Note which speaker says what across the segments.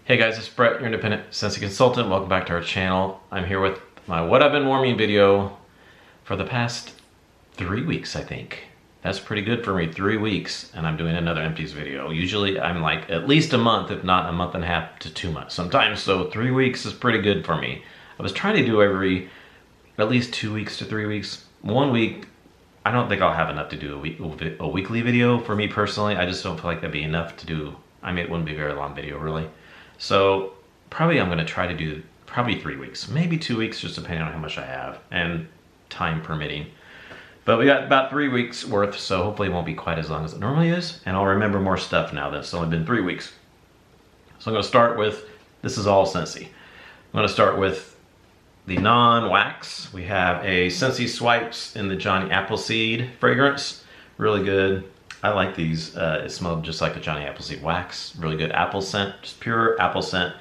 Speaker 1: Hey guys, it's Brett, your independent Scentsy consultant. Welcome back to our channel. I'm here with my What I've Been Warming video for the past 3 weeks, I think. That's pretty good for me, 3 weeks, and I'm doing another empties video. Usually I'm like at least a month, if not a month and a half to 2 months sometimes, so 3 weeks is pretty good for me. I was trying to do at least 2 weeks to 3 weeks. 1 week, I don't think I'll have enough to do a weekly video for me personally. I just don't feel like that'd be enough to do. I mean, it wouldn't be a very long video really. So probably I'm going to try to do probably 3 weeks, maybe 2 weeks, just depending on how much I have and time permitting. But we got about 3 weeks worth, so hopefully it won't be quite as long as it normally is. And I'll remember more stuff now that it's only been 3 weeks. So I'm going to start with, this is all Scentsy. I'm going to start with the non-wax. We have a Scentsy Swipes in the Johnny Appleseed fragrance. Really good. I like these. It smelled just like a Johnny Appleseed wax. Really good apple scent, just pure apple scent.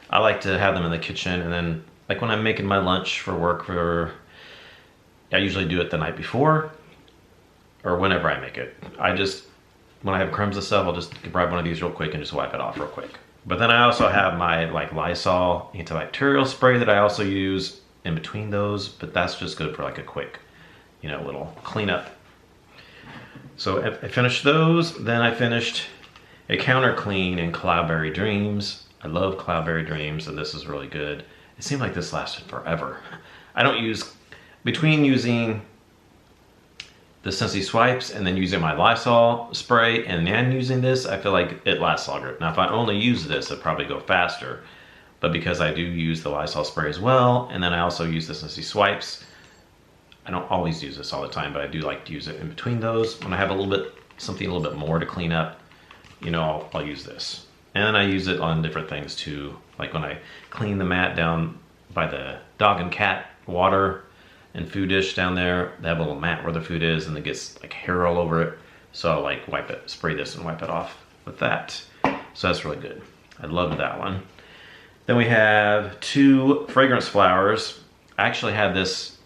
Speaker 1: I like to have them in the kitchen, and then like when I'm making my lunch for work, I usually do it the night before or whenever I make it. When I have crumbs and stuff, I'll just grab one of these real quick and just wipe it off real quick. But then I also have my like Lysol antibacterial spray that I also use in between those, but that's just good for like a quick, little cleanup. So I finished those, then I finished a counter clean in Cloudberry Dreams. I love Cloudberry Dreams, and this is really good. It seemed like this lasted forever. Between using the Scentsy Swipes and then using my Lysol spray and then using this, I feel like it lasts longer. Now if I only use this, it'd probably go faster. But because I do use the Lysol spray as well, and then I also use the Scentsy Swipes, I don't always use this all the time, but I do like to use it in between those. When I have something a little bit more to clean up, I'll use this. And then I use it on different things too. Like when I clean the mat down by the dog and cat water and food dish down there, they have a little mat where the food is and it gets like hair all over it. So I'll like spray this and wipe it off with that. So that's really good. I love that one. Then we have 2 fragrance flowers. I actually had this,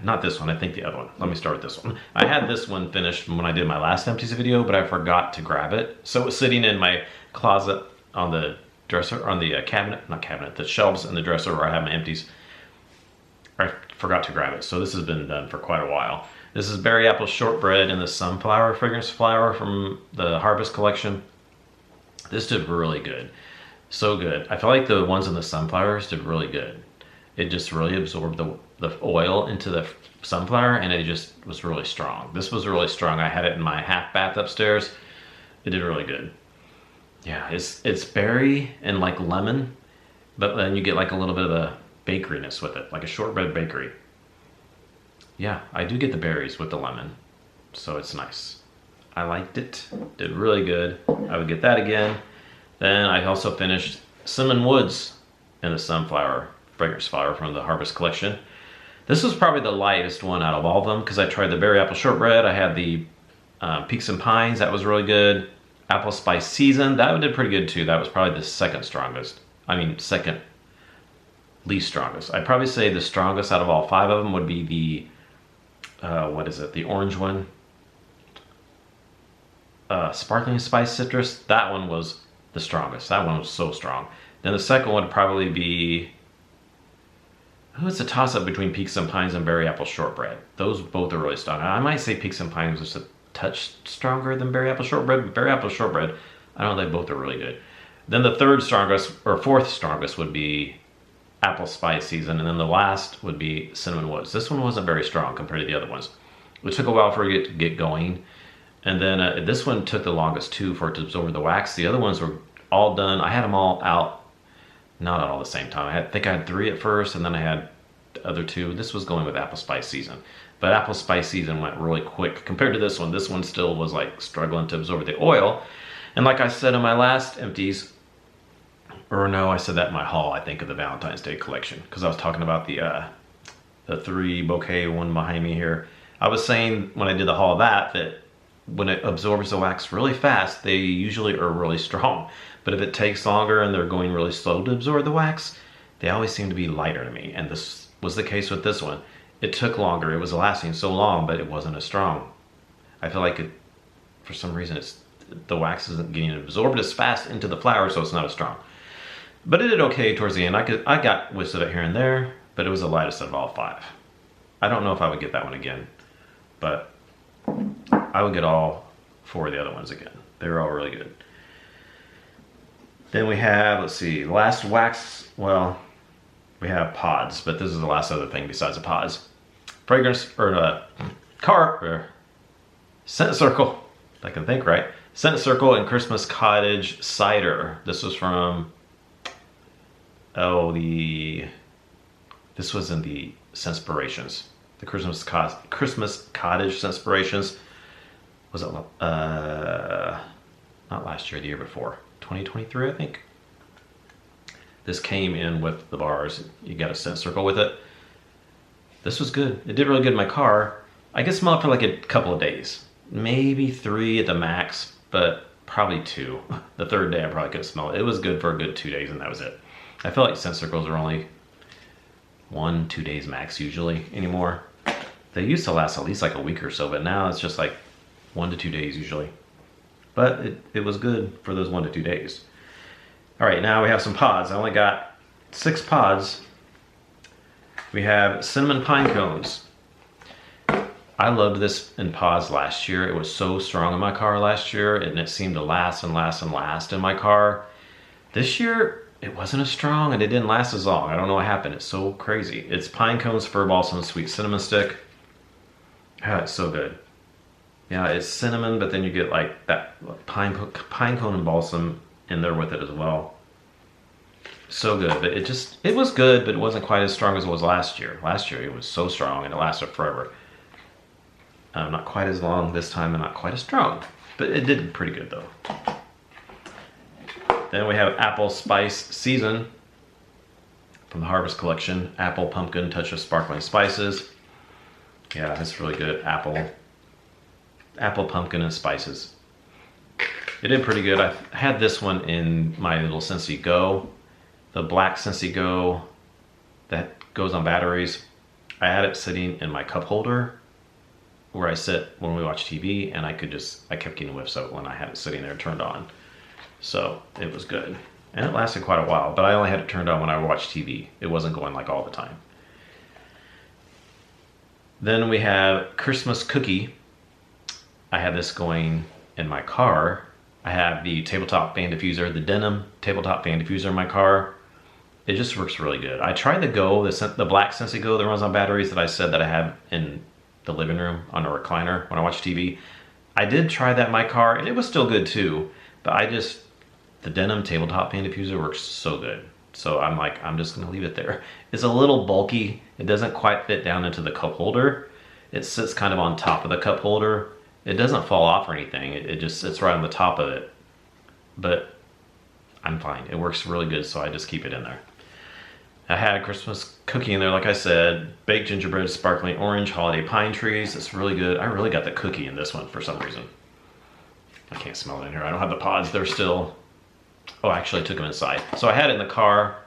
Speaker 1: not this one, I think the other one. Let me start with this one. I had this one finished when I did my last empties video, but I forgot to grab it. So it was sitting in my closet on the dresser, on the the shelves in the dresser where I have my empties. I forgot to grab it, so this has been done for quite a while. This is Berry Apple Shortbread in the Sunflower fragrance flower from the Harvest collection. This did really good. So good. I feel like the ones in the sunflowers did really good. It just really absorbed the oil into the sunflower, and it just was really strong. This was really strong. I had it in my half bath upstairs. It did really good. Yeah, it's berry and like lemon, but then you get like a little bit of a bakeryness with it, like a shortbread bakery. Yeah, I do get the berries with the lemon, so it's nice. I liked it. Did really good. I would get that again. Then I also finished Cinnamon Woods in the Sunflower fragrance flower from the Harvest collection. This was probably the lightest one out of all of them because I tried the Berry Apple Shortbread. I had the Peaks and Pines. That was really good. Apple Spice Season. That one did pretty good too. That was probably the second least strongest. I'd probably say the strongest out of all 5 of them would be the orange one. Sparkling Spice Citrus. That one was the strongest. That one was so strong. Then the second one would probably be, it's a toss-up between Peaks and Pines and Berry Apple Shortbread. Those both are really strong. I might say Peaks and Pines was a touch stronger than Berry Apple Shortbread, but Berry Apple Shortbread, I don't know, they both are really good. Then the third strongest, or fourth strongest, would be Apple Spice Season, and then the last would be Cinnamon Woods. This one wasn't very strong compared to the other ones. It took a while for it to get going. And then this one took the longest too for it to absorb the wax. The other ones were all done. I had them all out, not at all the same time. I think I had 3 at first, and then I had the other 2. This was going with Apple Spice Season. But Apple Spice Season went really quick compared to this one. This one still was like struggling to absorb the oil. And like I said in my last empties, or no, I said that in my haul, I think, of the Valentine's Day collection, because I was talking about the 3 bouquet one behind me here. I was saying when I did the haul of that when it absorbs the wax really fast, they usually are really strong. But if it takes longer and they're going really slow to absorb the wax, they always seem to be lighter to me. And this was the case with this one. It took longer. It was lasting so long, but it wasn't as strong. I feel like for some reason, the wax isn't getting absorbed as fast into the flower, so it's not as strong. But it did okay towards the end. I got whiffs of it here and there, but it was the lightest of all 5. I don't know if I would get that one again, but I would get all 4 of the other ones again. They were all really good. Then we have, let's see, last wax, well, we have pods, but this is the last other thing besides the pods. Fragrance, or Scent Circle, I can think right. Scent Circle and Christmas Cottage Cider. This was from, this was in the Scentspirations. The Christmas Cottage Scentspirations. Was it, not last year, the year before. 2023, I think. This came in with the bars. You got a Scent Circle with it. This was good. It did really good in my car. I could smell it for like a couple of days. Maybe 3 at the max, but probably 2. The 3rd day I probably couldn't smell it. It was good for a good 2 days and that was it. I feel like Scent Circles are only 1-2 days max usually anymore. They used to last at least like a week or so, but now it's just like 1 to 2 days usually. But it was good for those 1 to 2 days. All right, now we have some pods. I only got 6 pods. We have cinnamon pine cones. I loved this in pods last year. It was so strong in my car last year, and it seemed to last and last and last in my car. This year, it wasn't as strong, and it didn't last as long. I don't know what happened. It's so crazy. It's pine cones, fir balsam, sweet cinnamon stick. Ah, it's so good. Yeah, it's cinnamon, but then you get like that pine cone and balsam in there with it as well. So good, but it was good, but it wasn't quite as strong as it was last year. Last year it was so strong and it lasted forever. Not quite as long this time and not quite as strong, but it did pretty good though. Then we have Apple Spice Season from the Harvest Collection. Apple, pumpkin, touch of sparkling spices. Yeah, it's really good. Apple, pumpkin, and spices. It did pretty good. I had this one in my little Scentsy Go. The black Scentsy Go that goes on batteries. I had it sitting in my cup holder where I sit when we watch TV, and I kept getting whiffs of it when I had it sitting there turned on. So it was good. And it lasted quite a while, but I only had it turned on when I watched TV. It wasn't going like all the time. Then we have Christmas Cookie. I had this going in my car. I have the tabletop fan diffuser, the denim tabletop fan diffuser in my car. It just works really good. I tried the Go, the black Scentsy Go that runs on batteries that I said that I have in the living room on a recliner when I watch TV. I did try that in my car and it was still good too, but the denim tabletop fan diffuser works so good. So I'm like, I'm just gonna leave it there. It's a little bulky. It doesn't quite fit down into the cup holder. It sits kind of on top of the cup holder. It doesn't fall off or anything. It just sits right on the top of it. But I'm fine. It works really good, so I just keep it in there. I had Christmas Cookie in there, like I said. Baked gingerbread, sparkling orange, holiday pine trees. It's really good. I really got the cookie in this one for some reason. I can't smell it in here. I don't have the pods. They're still... Oh, actually I took them inside. So I had it in the car.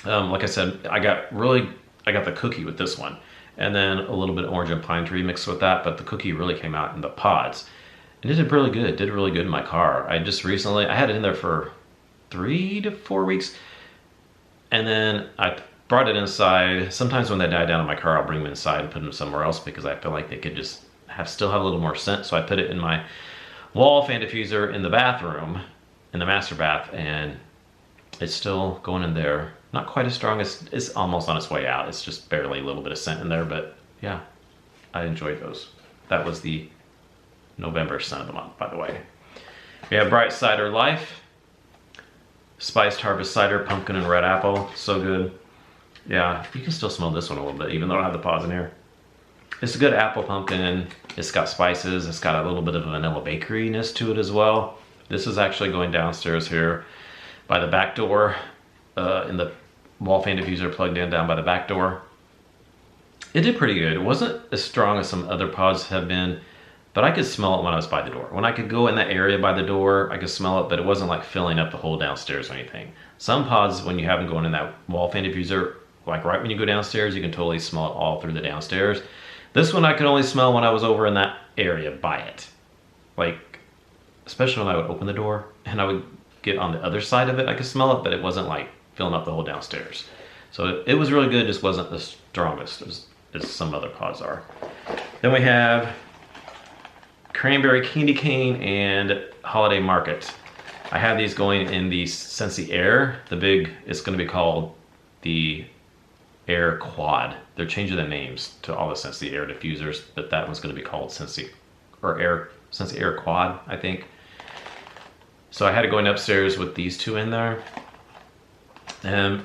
Speaker 1: Like I said, I got the cookie with this one. And then a little bit of orange and pine tree mixed with that, but the cookie really came out in the pods. And it did really good. It did really good in my car. I had it in there for 3 to 4 weeks. And then I brought it inside. Sometimes when they die down in my car, I'll bring them inside and put them somewhere else because I feel like they could just still have a little more scent. So I put it in my wall fan diffuser in the bathroom, in the master bath, and it's still going in there. Not quite as strong as, it's almost on its way out. It's just barely a little bit of scent in there, but yeah, I enjoyed those. That was the November scent of the month, by the way. We have Bright Cider Life. Spiced harvest cider, pumpkin and red apple. So good. Yeah, you can still smell this one a little bit, even though I don't have the pods in here. It's a good apple pumpkin. It's got spices. It's got a little bit of vanilla bakeryness to it as well. This is actually going downstairs here by the back door, in the wall fan diffuser plugged in down by the back door. It did pretty good. It wasn't as strong as some other pods have been, but I could smell it when I was by the door. When I could go in that area by the door, I could smell it, but it wasn't like filling up the whole downstairs or anything. Some pods, when you have them going in that wall fan diffuser, like right when you go downstairs, you can totally smell it all through the downstairs. This one I could only smell when I was over in that area by it. Like, especially when I would open the door and I would get on the other side of it, I could smell it, but it wasn't like filling up the whole downstairs. So it was really good, just wasn't the strongest as some other pods are. Then we have Cranberry Candy Cane and Holiday Market. I have these going in the Sensei Air. It's going to be called the Air Quad. They're changing the names to all the Sensei Air diffusers, but that one's going to be called Sensei Air Quad, I think. So I had it going upstairs with these two in there. And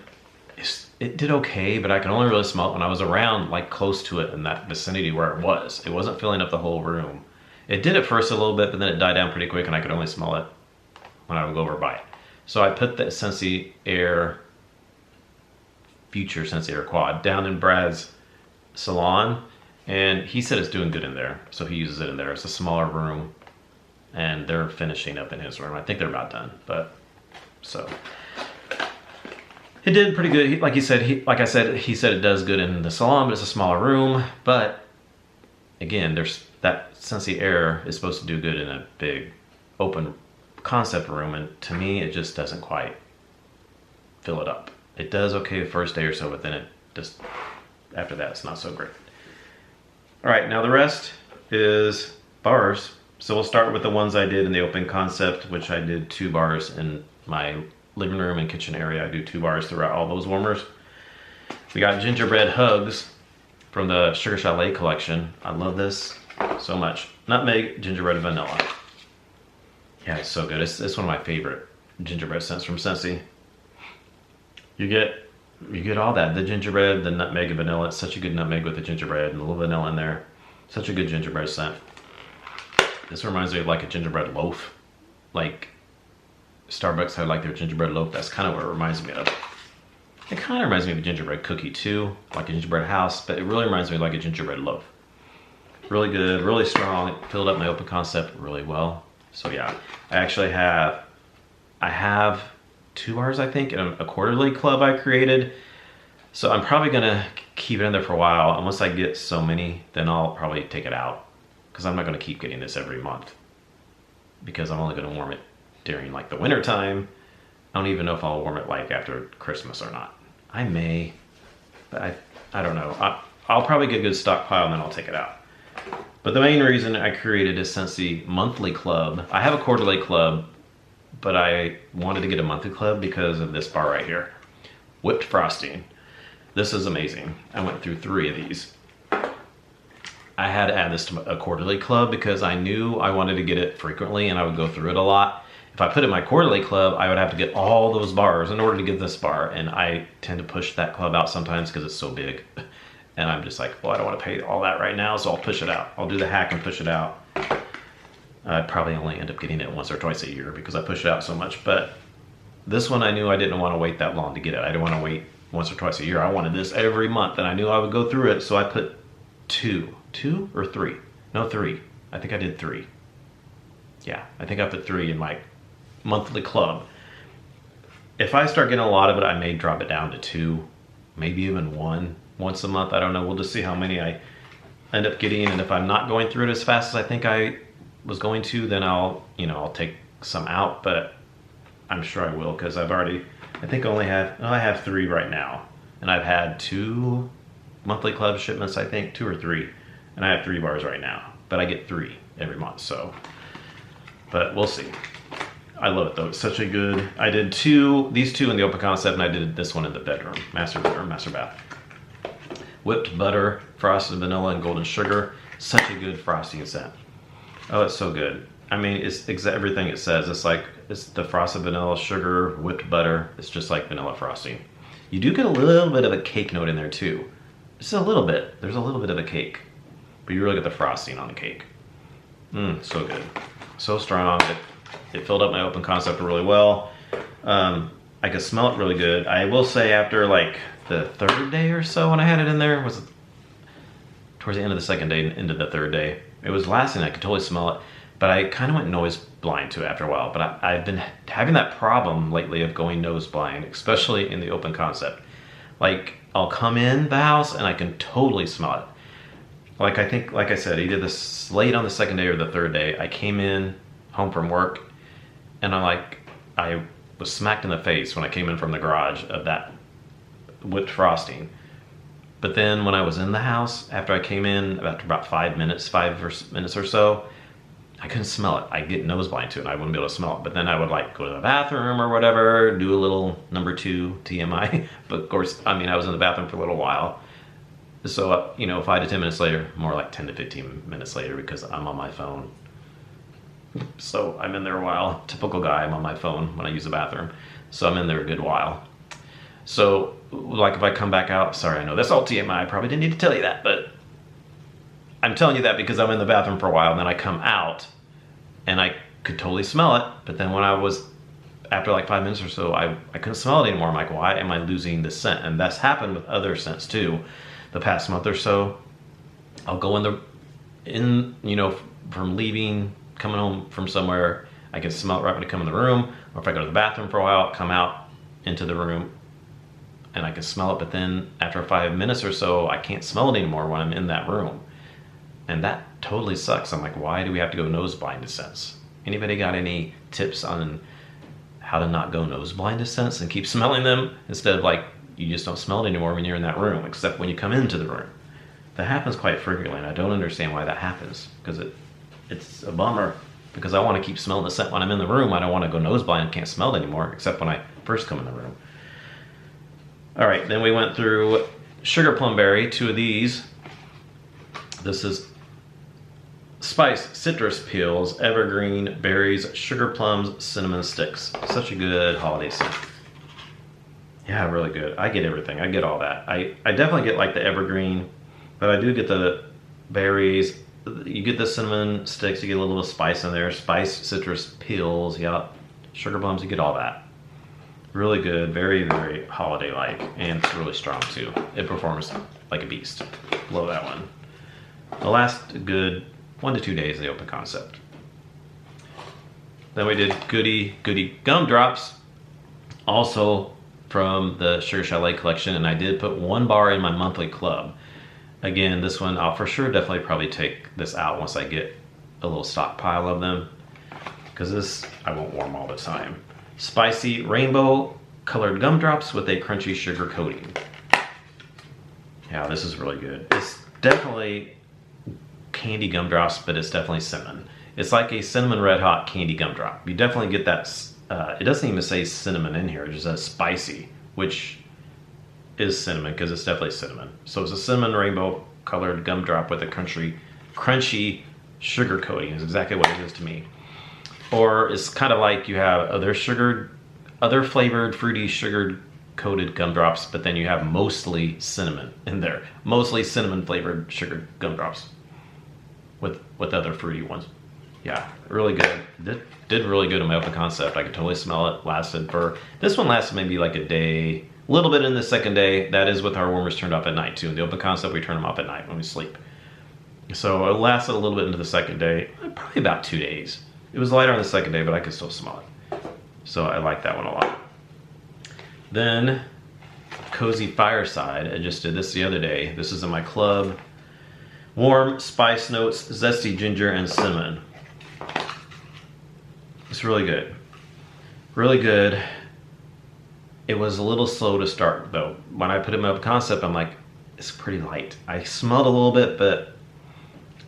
Speaker 1: it did okay, but I could only really smell it when I was around, like close to it in that vicinity where it was. It wasn't filling up the whole room. It did at first a little bit, but then it died down pretty quick and I could only smell it when I would go over by it. So I put the Sensei Air, future Sensei Air Quad, down in Brad's salon, and he said it's doing good in there. So he uses it in there. It's a smaller room and they're finishing up in his room. I think they're about done, but so it did pretty good. Like I said, he said it does good in the salon, but it's a smaller room. But again, that Sensei Air is supposed to do good in a big open concept room, and to me it just doesn't quite fill it up. It does okay the first day or so, but then it just, after that, it's not so great. All right, now the rest is bars. So we'll start with the ones I did in the open concept, which I did 2 bars in my living room and kitchen area. I do 2 bars throughout all those warmers. We got Gingerbread Hugs from the Sugar Chalet collection. I love this so much. Nutmeg, gingerbread, vanilla. Yeah, it's so good. It's one of my favorite gingerbread scents from Scentsy. You get all that, the gingerbread, the nutmeg, and vanilla. It's such a good nutmeg with the gingerbread and a little vanilla in there. Such a good gingerbread scent. This reminds me of like a gingerbread loaf. Like Starbucks had like their gingerbread loaf. That's kind of what it reminds me of. It kind of reminds me of a gingerbread cookie too, like a gingerbread house, but it really reminds me of like a gingerbread loaf. Really good, really strong. It filled up my open concept really well. So yeah, I have 2 bars, I think, in a quarterly club I created. So I'm probably gonna keep it in there for a while. Unless I get so many, then I'll probably take it out, because I'm not gonna keep getting this every month, because I'm only gonna warm it during like the winter time. I don't even know if I'll warm it like after Christmas or not. I may, but I don't know. I'll probably get a good stockpile and then I'll take it out. But the main reason I created a Scentsy monthly club, I have a quarterly club, but I wanted to get a monthly club because of this bar right here. Whipped frosting. This is amazing. I went through 3 of these. I had to add this to a quarterly club because I knew I wanted to get it frequently and I would go through it a lot. If I put it in my quarterly club, I would have to get all those bars in order to get this bar, and I tend to push that club out sometimes because it's so big. And I'm just like, well, I don't want to pay all that right now, so I'll push it out. I'll do the hack and push it out. I probably only end up getting it once or twice a year because I push it out so much. But this one, I knew I didn't want to wait that long to get it. I didn't want to wait once or twice a year. I wanted this every month, and I knew I would go through it, so I put 2 or 3. No, 3. I think I did 3. Yeah, I think I put 3 in my monthly club. If I start getting a lot of it, I may drop it down to 2, maybe even 1 once a month. I don't know. We'll just see how many I end up getting, and if I'm not going through it as fast as I think I was going to, then I'll take some out, but I'm sure I will, because I think I have 3 right now, and I've had 2 monthly club shipments, I think 2 or 3, and I have 3 bars right now, but I get 3 every month, so, but we'll see. I love it though. It's such a good, I did these 2 in the open concept, and I did this one in the bedroom, master bath. Whipped butter, frosted vanilla, and golden sugar. Such a good frosting scent. Oh, it's so good. I mean, it's everything it says. It's the frosted vanilla, sugar, whipped butter. It's just like vanilla frosting. You do get a little bit of a cake note in there too. Just a little bit. There's a little bit of a cake, but you really get the frosting on the cake. So good. So strong. It filled up my open concept really well. I could smell it really good. I will say after like the 3rd day or so when I had it in there, was towards the end of the 2nd day into the 3rd day, it was lasting. I could totally smell it, but I kind of went nose blind to it after a while. But I've been having that problem lately of going nose blind, especially in the open concept. Like I'll come in the house and I can totally smell it. Like I said, either this late on the 2nd day or the 3rd day, I came in home from work and I'm like, I was smacked in the face when I came in from the garage of that whipped frosting. But then when I was in the house, after I came in, after about 5 minutes or so, I couldn't smell it. I'd get nose blind to it. I wouldn't be able to smell it. But then I would like go to the bathroom or whatever, do a little number 2 TMI. But of course, I mean, I was in the bathroom for a little while. So, you know, 5 to 10 minutes later, more like 10 to 15 minutes later, because I'm on my phone. So I'm in there a while. Typical guy, I'm on my phone when I use the bathroom. So I'm in there a good while. So, like if I come back out, sorry, I know that's all TMI, I probably didn't need to tell you that, but I'm telling you that because I'm in the bathroom for a while, and then I come out, and I could totally smell it, but then when I was, after like 5 minutes or so, I couldn't smell it anymore. I'm like, why am I losing the scent? And that's happened with other scents too. The past month or so, I'll go in, you know, from leaving, coming home from somewhere, I can smell it right when I come in the room, or if I go to the bathroom for a while, come out into the room, and I can smell it, but then after 5 minutes or so, I can't smell it anymore when I'm in that room. And that totally sucks. I'm like, why do we have to go nose blind to scents? Anybody got any tips on how to not go nose blind to scents and keep smelling them instead of like, you just don't smell it anymore when you're in that room, except when you come into the room? That happens quite frequently, and I don't understand why that happens, because it's a bummer, because I want to keep smelling the scent when I'm in the room. I don't want to go nose blind and can't smell it anymore, except when I first come in the room. All right, then we went through Sugar Plum Berry, 2 of these. This is Spice, Citrus Peels, Evergreen, Berries, Sugar Plums, Cinnamon Sticks. Such a good holiday scent. Yeah, really good. I get everything. I get all that. I definitely get like the Evergreen, but I do get the berries. You get the cinnamon sticks, you get a little bit of spice in there. Spice, citrus peels, yeah. Sugar plums, you get all that. Really good, very, very holiday-like, and it's really strong too. It performs like a beast. Love that one. The last good 1 to 2 days of the open concept. Then we did Goody Gumdrops, also from the Sugar Chalet collection, and I did put 1 bar in my monthly club. Again, this one, I'll for sure definitely probably take this out once I get a little stockpile of them, because this I won't warm all the time. Spicy rainbow colored gumdrops with a crunchy sugar coating. Yeah, this is really good. It's definitely candy gumdrops, but it's definitely cinnamon. It's like a cinnamon red hot candy gumdrop. You definitely get that, it doesn't even say cinnamon in here, it just says spicy, which is cinnamon because it's definitely cinnamon. So it's a cinnamon rainbow colored gumdrop with a crunchy sugar coating is exactly what it is to me. Or it's kind of like you have other flavored fruity sugar coated gumdrops, but then you have mostly cinnamon in there. Mostly cinnamon flavored sugar gumdrops with other fruity ones. Yeah, really good. Did really good in my open concept. I could totally smell it. This one lasted maybe like a day, a little bit in the second day. That is with our warmers turned off at night too. In the open concept, we turn them off at night when we sleep. So it lasted a little bit into the second day, probably about 2 days. It was lighter on the second day, but I could still smell it. So I like that one a lot. Then Cozy Fireside. I just did this the other day. This is in my club. Warm spice notes, zesty ginger and cinnamon. It's really good. Really good. It was a little slow to start though. When I put it in my open concept, I'm like, it's pretty light. I smelled a little bit, but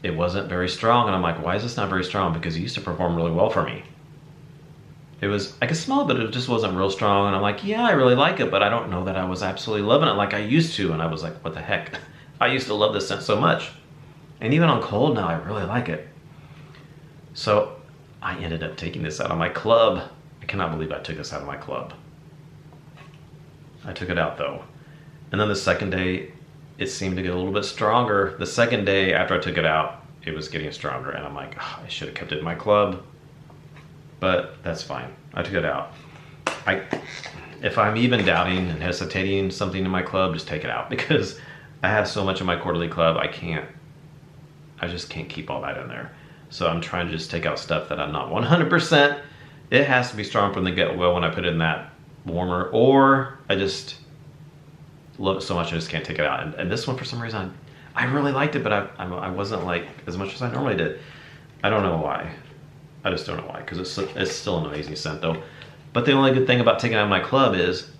Speaker 1: it wasn't very strong, and I'm like, why is this not very strong? Because it used to perform really well for me. It was, I could smell it, but it just wasn't real strong, and I'm like, yeah, I really like it, but I don't know that I was absolutely loving it like I used to, and I was like, what the heck? I used to love this scent so much. And even on cold now, I really like it. So I ended up taking this out of my club. I cannot believe I took this out of my club. I took it out though. And then the second day, it seemed to get a little bit stronger. The second day after I took it out, it was getting stronger, and I'm like, oh, I should have kept it in my club, but that's fine. I took it out. If I'm even doubting and hesitating something in my club, just take it out, because I have so much in my quarterly club, I just can't keep all that in there. So I'm trying to just take out stuff that I'm not 100%. It has to be strong from the get-go when I put it in that warmer, or I just love it so much I just can't take it out. And this one, for some reason, I really liked it, but I wasn't like as much as I normally did. I don't know why. I just don't know why, because it's still an amazing scent though. But the only good thing about taking it out of my club is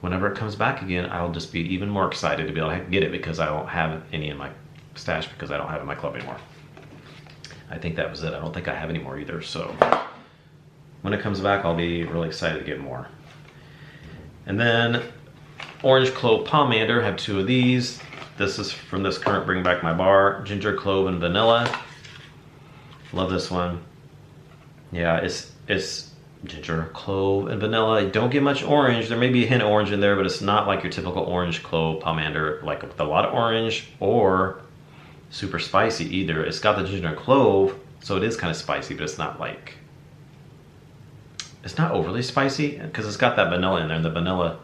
Speaker 1: whenever it comes back again, I'll just be even more excited to be able to get it because I don't have any in my stash because I don't have it in my club anymore. I think that was it. I don't think I have any more either. So when it comes back, I'll be really excited to get more. And then Orange Clove Pomander, I have 2 of these. This is from this current Bring Back My Bar, Ginger, Clove, and Vanilla. Love this one. Yeah, it's ginger, clove, and vanilla. You don't get much orange. There may be a hint of orange in there, but it's not like your typical orange clove pomander, like with a lot of orange or super spicy either. It's got the ginger and clove, so it is kind of spicy, but it's not like, it's not overly spicy because it's got that vanilla in there, and the vanilla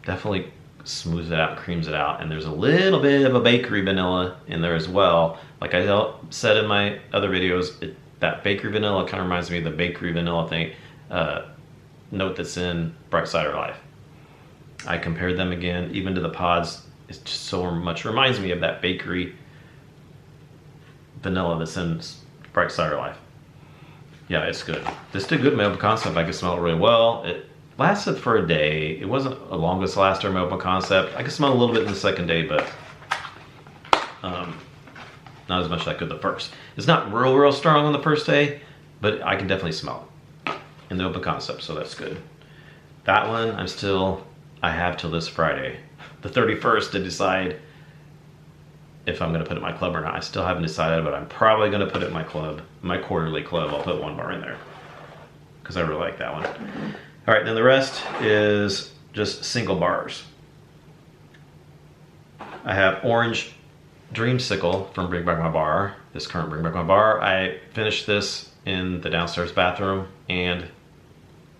Speaker 1: definitely smooths it out, creams it out, and there's a little bit of a bakery vanilla in there as well. Like I said in my other videos, that bakery vanilla kind of reminds me of the bakery vanilla thing note that's in Bright Cider Life. I compared them again, even to the pods. It just so much reminds me of that bakery vanilla that's in Bright Cider Life. Yeah, it's good. This did good in my open concept. I could smell it really well. It lasted for a day. It wasn't a longest laster in my open concept. I could smell a little bit in the second day, but not as much as I could the first. It's not real strong on the first day, but I can definitely smell it in the open concept, so that's good. That one, I have till this Friday, the 31st, to decide if I'm gonna put it in my club or not. I still haven't decided, but I'm probably gonna put it in my club, my quarterly club. I'll put 1 bar in there because I really like that one. All right, then the rest is just single bars. I have Orange Dreamsicle from Bring Back My Bar, this current Bring Back My Bar. I finished this in the downstairs bathroom, and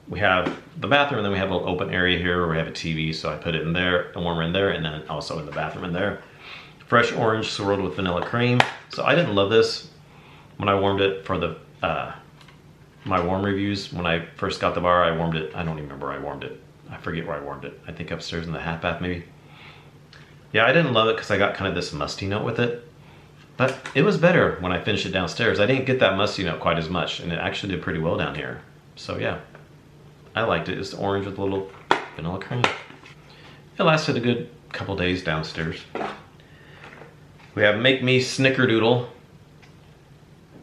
Speaker 1: we have the bathroom, and then we have an open area here where we have a TV, so I put it in there, a warmer in there, and then also in the bathroom in there. Fresh orange swirled with vanilla cream. So I didn't love this when I warmed it for the my warm reviews. When I first got the bar, I warmed it. I don't even remember where I warmed it. I forget where I warmed it. I think upstairs in the half bath maybe. Yeah, I didn't love it because I got kind of this musty note with it. But it was better when I finished it downstairs. I didn't get that musty note quite as much, and it actually did pretty well down here. So yeah, I liked it. It's orange with a little vanilla cream. It lasted a good couple days downstairs. We have Make Me Snickerdoodle,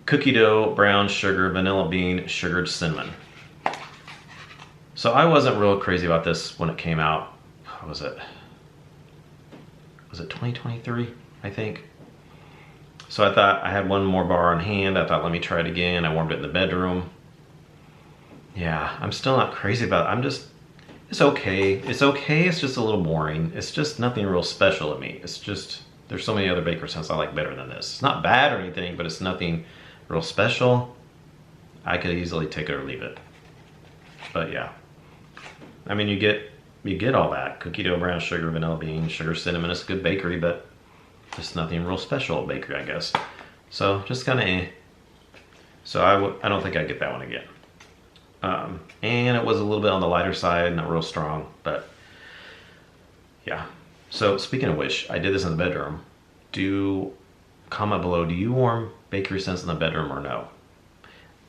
Speaker 1: cookie dough, brown sugar, vanilla bean, sugared cinnamon. So I wasn't real crazy about this when it came out. What was it? Was it 2023, I think? So I thought I had 1 more bar on hand. I thought, let me try it again. I warmed it in the bedroom. Yeah, I'm still not crazy about it. It's okay. It's okay, it's just a little boring. It's just nothing real special to me. It's just, there's so many other baker scents I like better than this. It's not bad or anything, but it's nothing real special. I could easily take it or leave it. But yeah, I mean, you get all that. Cookie dough, brown sugar, vanilla bean, sugar, cinnamon. It's a good bakery, but just nothing real special bakery, I guess. So just kind of eh. So I don't think I'd get that one again. And it was a little bit on the lighter side, not real strong, but yeah. So speaking of which, I did this in the bedroom. Comment below, do you warm bakery scents in the bedroom or no?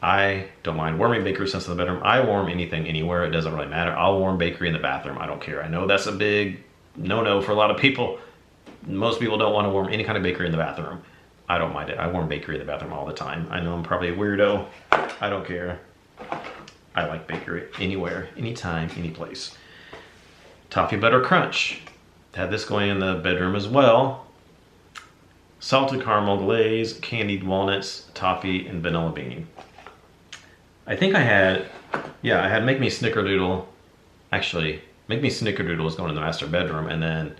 Speaker 1: I don't mind warming bakery scents in the bedroom. I warm anything anywhere, it doesn't really matter. I'll warm bakery in the bathroom, I don't care. I know that's a big no-no for a lot of people. Most people don't want to warm any kind of bakery in the bathroom. I don't mind it. I warm bakery in the bathroom all the time. I know I'm probably a weirdo. I don't care. I like bakery anywhere, anytime, any place. Toffee Butter Crunch. Had this going in the bedroom as well. Salted caramel glaze, candied walnuts, toffee, and vanilla bean. I think I had Make Me Snickerdoodle. Actually, Make Me Snickerdoodle was going in the master bedroom, and then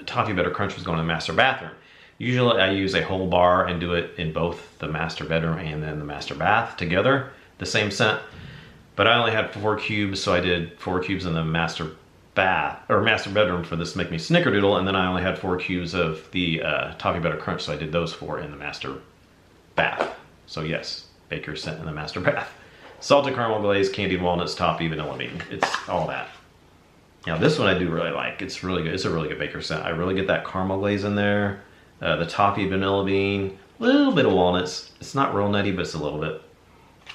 Speaker 1: Toffee Butter Crunch was going in the master bathroom. Usually I use a whole bar and do it in both the master bedroom and then the master bath together, the same scent. But I only had 4 cubes, so I did 4 cubes in the master bath, or master bedroom for this Make Me Snickerdoodle, and then I only had 4 cubes of the Toffee Butter Crunch, so I did those 4 in the master bath. So yes, baker's scent in the master bath. Salted caramel glaze, candied walnuts, toffee, vanilla bean. It's all that. Now this one I do really like. It's really good. It's a really good baker scent. I really get that caramel glaze in there. The toffee, vanilla bean, a little bit of walnuts. It's not real nutty, but it's a little bit.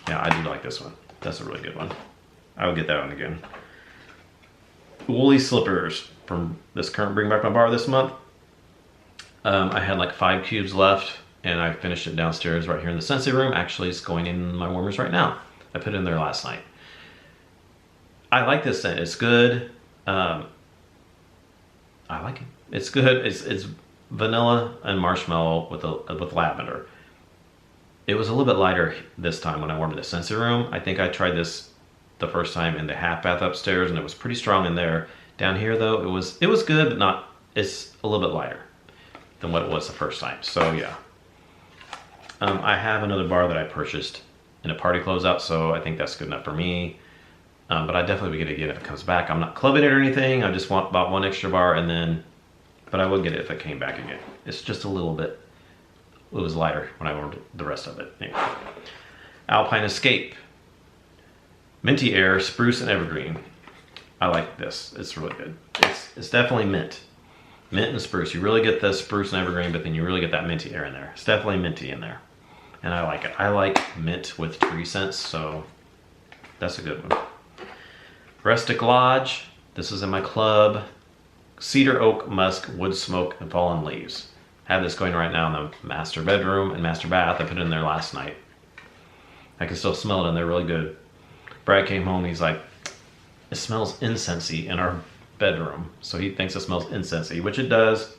Speaker 1: Yeah, I do like this one. That's a really good one. I would get that one again. Woolly slippers from this current Bring Back My Bar this month. I had like 5 cubes left, and I finished it downstairs right here in the Sensei room. Actually, it's going in my warmers right now. I put it in there last night. I like this scent. It's good. I like it. It's good. It's vanilla and marshmallow with lavender. It was a little bit lighter this time when I warmed the Sensei room. I think I tried this the first time in the half bath upstairs, and it was pretty strong in there. Down here though, it was good, but not. It's a little bit lighter than what it was the first time. So yeah. I have another bar that I purchased in a party closeout, so I think that's good enough for me. But I definitely would get it again if it comes back. I'm not clubbing it or anything. I just want about 1 extra bar, and then, but I would get it if it came back again. It's just a little bit. It was lighter when I warmed the rest of it. Anyway. Alpine Escape. Minty Air, Spruce and Evergreen. I like this. It's really good. It's definitely mint. Mint and spruce. You really get the spruce and evergreen, but then you really get that minty air in there. It's definitely minty in there. And I like it. I like mint with tree scents, so that's a good one. Rustic Lodge. This is in my club. Cedar Oak Musk, Wood Smoke, and Fallen Leaves. I have this going right now in the master bedroom and master bath. I put it in there last night. I can still smell it in there really good. Brad came home, he's like, it smells incensey in our bedroom. So he thinks it smells incensey, which it does.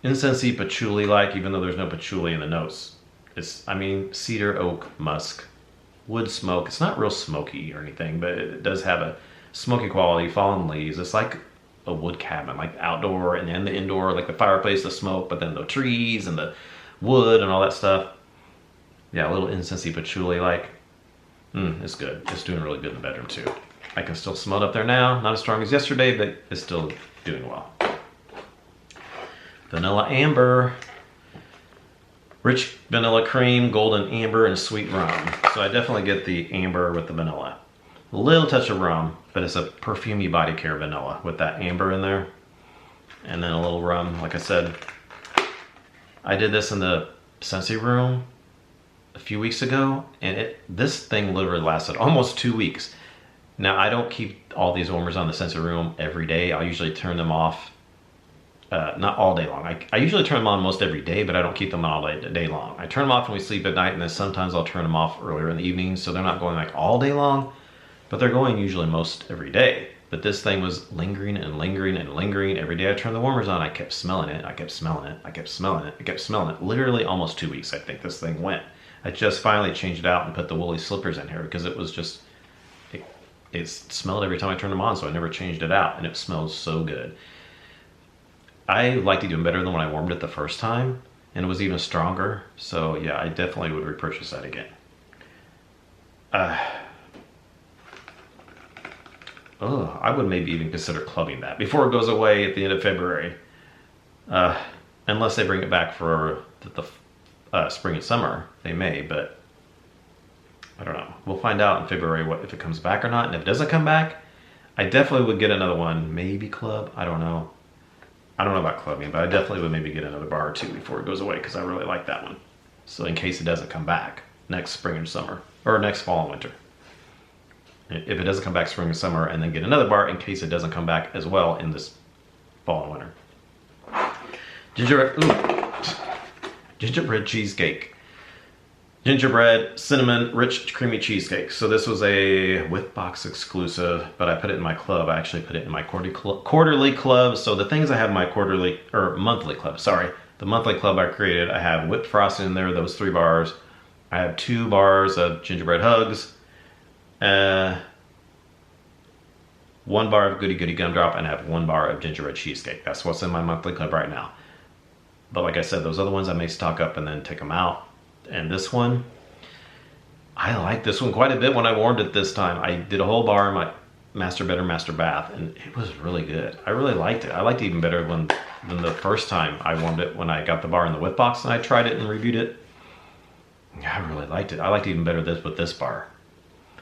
Speaker 1: Incensey, patchouli-like, even though there's no patchouli in the notes. I mean, cedar, oak, musk, wood smoke. It's not real smoky or anything, but it does have a smoky quality. Fallen leaves. It's like a wood cabin, like outdoor and then the indoor, like the fireplace, the smoke, but then the trees and the wood and all that stuff. Yeah, a little incensey, patchouli-like. It's good. It's doing really good in the bedroom too. I can still smell it up there now. Not as strong as yesterday, but it's still doing well. Vanilla Amber. Rich vanilla cream, golden amber, and sweet rum. So I definitely get the amber with the vanilla. A little touch of rum, but it's a perfumey body care vanilla with that amber in there. And then a little rum, like I said. I did this in the Sensei room a few weeks ago, and this thing literally lasted almost 2 weeks. Now, I don't keep all these warmers on the Sensei room every day. I'll usually turn them off, not all day long. I usually turn them on most every day, but I don't keep them on all day long. I turn them off when we sleep at night, and then sometimes I'll turn them off earlier in the evening, so they're not going like all day long, but they're going usually most every day. But this thing was lingering and lingering and lingering. Every day I turned the warmers on, I kept smelling it, I kept smelling it, I kept smelling it, I kept smelling it. Literally almost 2 weeks, I think this thing went. I just finally changed it out and put the woolly slippers in here because it was just, it smelled every time I turned them on, so I never changed it out, and it smells so good. I liked it even better than when I warmed it the first time, and it was even stronger. So yeah, I definitely would repurchase that again. I would maybe even consider clubbing that before it goes away at the end of February. Unless they bring it back for the spring and summer, they may, but I don't know. We'll find out in February if it comes back or not. And if it doesn't come back, I definitely would get another one. Maybe club. I don't know. I don't know about clubbing, but I definitely would maybe get another bar or two before it goes away because I really like that one. So in case it doesn't come back next spring and summer, or next fall and winter. If it doesn't come back spring and summer, and then get another bar in case it doesn't come back as well in this fall and winter. Gingerbread cheesecake. Gingerbread, cinnamon, rich, creamy cheesecake. So this was a whip box exclusive, but I put it in my club. I actually put it in my quarterly club. So the things I have in my monthly club, sorry. The monthly club I created, I have whipped frosting in there, those 3 bars. I have 2 bars of Gingerbread Hugs. 1 bar of Goody Goody Gumdrop, and I have 1 bar of Gingerbread Cheesecake. That's what's in my monthly club right now. But like I said, those other ones I may stock up and then take them out. And this one, I like this one quite a bit when I warmed it this time. I did a whole bar in my master bedroom, master bath, and it was really good. I really liked it. I liked it even better than the first time I warmed it when I got the bar in the whip box and I tried it and reviewed it. I really liked it. I liked it even better with this bar.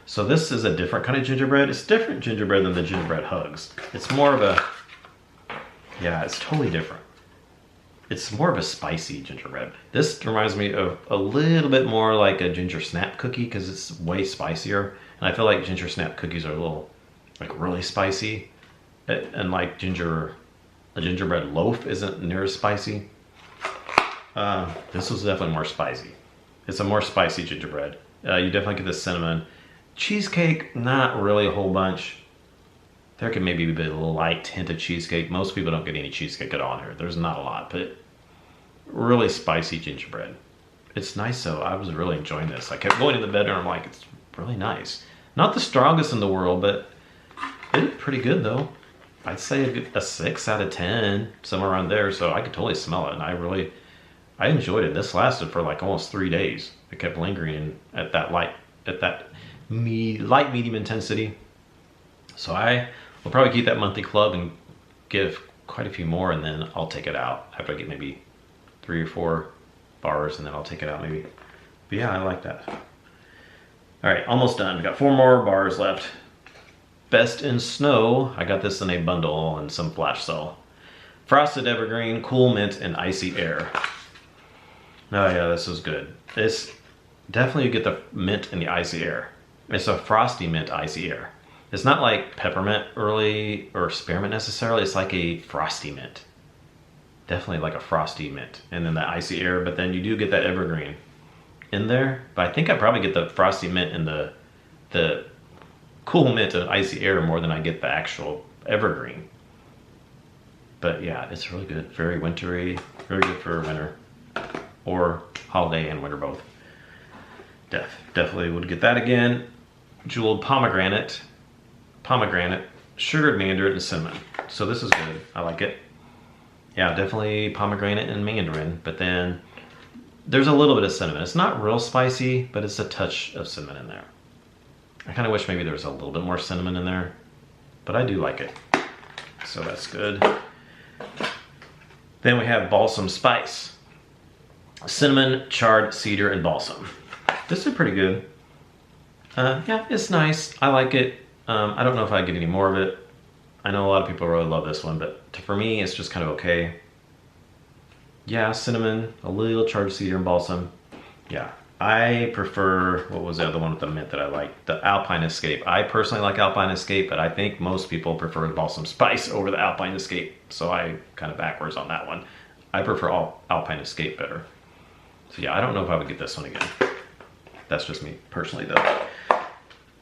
Speaker 1: So this is a different kind of gingerbread. It's different gingerbread than the Gingerbread Hugs. It's more of a, yeah, it's totally different. It's more of a spicy gingerbread. This reminds me of a little bit more like a ginger snap cookie because it's way spicier. And I feel like ginger snap cookies are a little, like really spicy. And like a gingerbread loaf isn't near as spicy. This was definitely more spicy. It's a more spicy gingerbread. You definitely get the cinnamon. Cheesecake, not really a whole bunch. There could maybe be a little light tint of cheesecake. Most people don't get any cheesecake at all in here. There's not a lot, but really spicy gingerbread. It's nice though. I was really enjoying this. I kept going to the bedroom. I'm like, it's really nice. Not the strongest in the world, but it's pretty good though. I'd say a 6 out of 10, somewhere around there. So I could totally smell it, and I enjoyed it. This lasted for like almost 3 days. It kept lingering at that light medium intensity. So I will probably keep that monthly club and give quite a few more, and then I'll take it out after I get maybe 3 or 4 bars, and then I'll take it out maybe. But yeah, I like that. All right, almost done. We got 4 more bars left. Best in Snow. I got this in a bundle and some flash sale. Frosted Evergreen, Cool Mint, and Icy Air. Oh yeah, this is good. This definitely, you get the mint and the icy air. It's a frosty mint icy air. It's not like peppermint really or spearmint necessarily. It's like a frosty mint. Definitely like a frosty mint. And then the icy air, but then you do get that evergreen in there. But I think I probably get the frosty mint and the cool mint and icy air more than I get the actual evergreen. But yeah, it's really good. Very wintry, very good for winter. Or holiday and winter both. Definitely would get that again. Jeweled pomegranate, sugared mandarin, and cinnamon. So this is good. I like it. Yeah, definitely pomegranate and mandarin. But then there's a little bit of cinnamon. It's not real spicy, but it's a touch of cinnamon in there. I kind of wish maybe there was a little bit more cinnamon in there, but I do like it. So that's good. Then we have Balsam Spice. Cinnamon, charred, cedar, and balsam. This is pretty good. Yeah, it's nice. I like it. I don't know if I get any more of it. I know a lot of people really love this one, but for me, it's just kind of okay. Yeah, cinnamon, a little charred cedar and balsam. Yeah, I prefer, what was the other one with the mint that I like? The Alpine Escape. I personally like Alpine Escape, but I think most people prefer Balsam Spice over the Alpine Escape. So I kind of backwards on that one. I prefer Alpine Escape better. So yeah, I don't know if I would get this one again. That's just me personally though.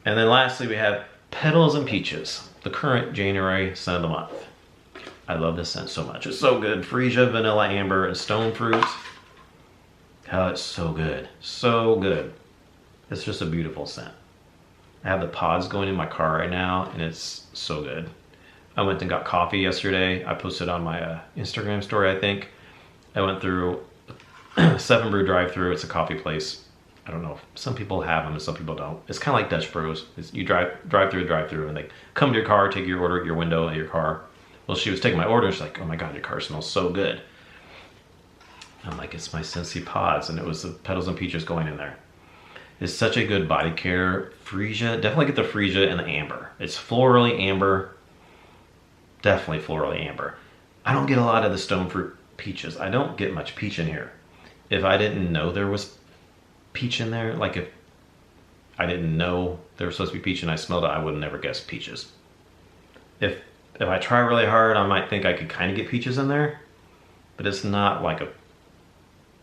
Speaker 1: And then lastly, we have Petals and Peaches, the current January scent of the month. I love this scent so much. It's so good. Freesia, vanilla, amber, and stone fruit. Oh, it's so good. So good. It's just a beautiful scent. I have the pods going in my car right now, and it's so good. I went and got coffee yesterday. I posted on my Instagram story, I think. I went through 7 Brew drive-through. It's a coffee place. I don't know if some people have them and some people don't. It's kind of like Dutch Bros. You drive through, and they come to your car, take your order at your window of your car. Well, she was taking my order. She's like, "Oh my God, your car smells so good." I'm like, "It's my Scentsy pods," and it was the Petals and Peaches going in there. It's such a good body care. Freesia, definitely get the Freesia and the amber. It's florally amber. Definitely florally amber. I don't get a lot of the stone fruit peaches. I don't get much peach in here. If I didn't know there was peach in there, like if I didn't know there was supposed to be peach and I smelled it, I would never guess peaches. If I try really hard, I might think I could kind of get peaches in there, but it's not like a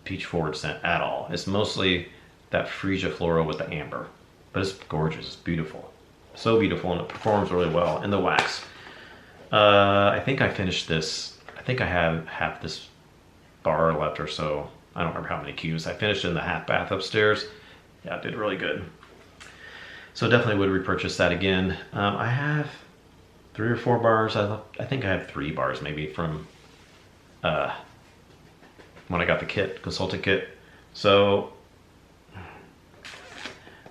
Speaker 1: peach forward scent at all. It's mostly that Freesia floral with the amber, but it's gorgeous. It's beautiful, so beautiful, and it performs really well. And the wax, I think I finished this. I think I have half this bar left or so. I don't remember how many cubes. I finished in the half bath upstairs. Yeah, it did really good. So definitely would repurchase that again. I have 3 or 4 bars. I think I have 3 bars maybe from when I got the kit, consultant kit. So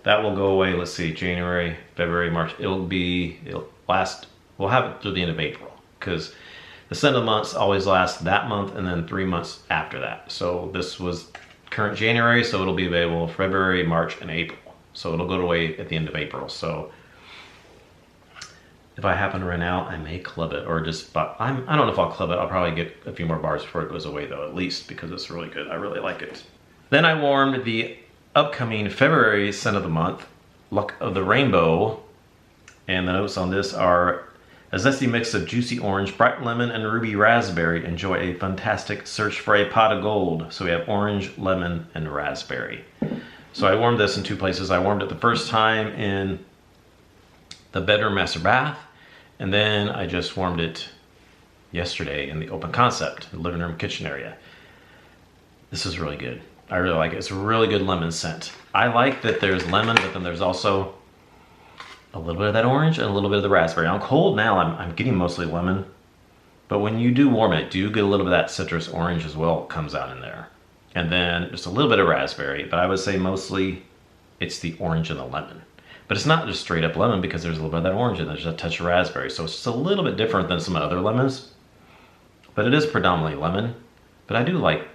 Speaker 1: that will go away. Let's see, January, February, March. It'll last, we'll have it through the end of April, because the scent of the months always lasts that month and then 3 months after that. So this was current January, so it'll be available February, March, and April. So it'll go away at the end of April. So if I happen to run out, I may club it, or just, but I don't know if I'll club it. I'll probably get a few more bars before it goes away though, at least, because it's really good. I really like it. Then I warmed the upcoming February scent of the month. Luck of the Rainbow. And the notes on this are a zesty mix of juicy orange, bright lemon, and ruby raspberry. Enjoy a fantastic search for a pot of gold. So we have orange, lemon, and raspberry. So I warmed this in 2 places. I warmed it the first time in the bedroom master bath, and then I just warmed it yesterday in the open concept, the living room kitchen area. This is really good. I really like it. It's a really good lemon scent. I like that there's lemon, but then there's also a little bit of that orange and a little bit of the raspberry. On cold now, I'm getting mostly lemon, but when you do warm it, do get a little bit of that citrus orange as well comes out in there. And then just a little bit of raspberry, but I would say mostly it's the orange and the lemon. But it's not just straight up lemon because there's a little bit of that orange and there's a touch of raspberry. So it's just a little bit different than some other lemons, but it is predominantly lemon. But I do like,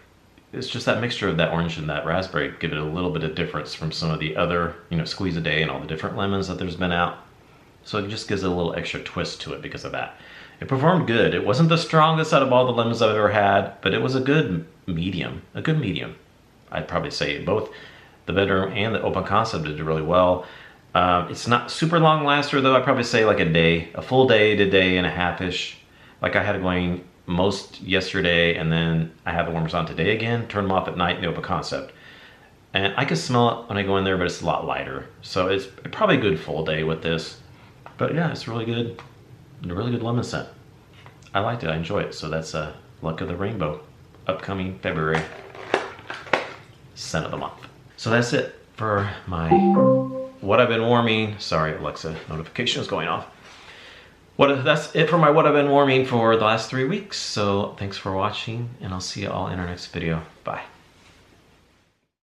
Speaker 1: it's just that mixture of that orange and that raspberry give it a little bit of difference from some of the other, you know, Squeeze a Day and all the different lemons that there's been out. So it just gives it a little extra twist to it because of that. It performed good. It wasn't the strongest out of all the lemons I've ever had, but it was a good medium, I'd probably say both the bedroom and the open concept did really well. It's not super long laster though. I'd probably say like a day, a full day to day and a half-ish. Like I had it going most yesterday, and then I have the warmers on today again, turn them off at night in the open concept. And I can smell it when I go in there, but it's a lot lighter. So it's probably a good full day with this. But yeah, it's really good. A really good lemon scent. I liked it, I enjoy it. So that's Luck of the Rainbow, upcoming February scent of the month. So that's it for my what I've been warming. Sorry, Alexa, notification is going off. That's it for my what I've been warming for the last 3 weeks. So thanks for watching, and I'll see you all in our next video. Bye.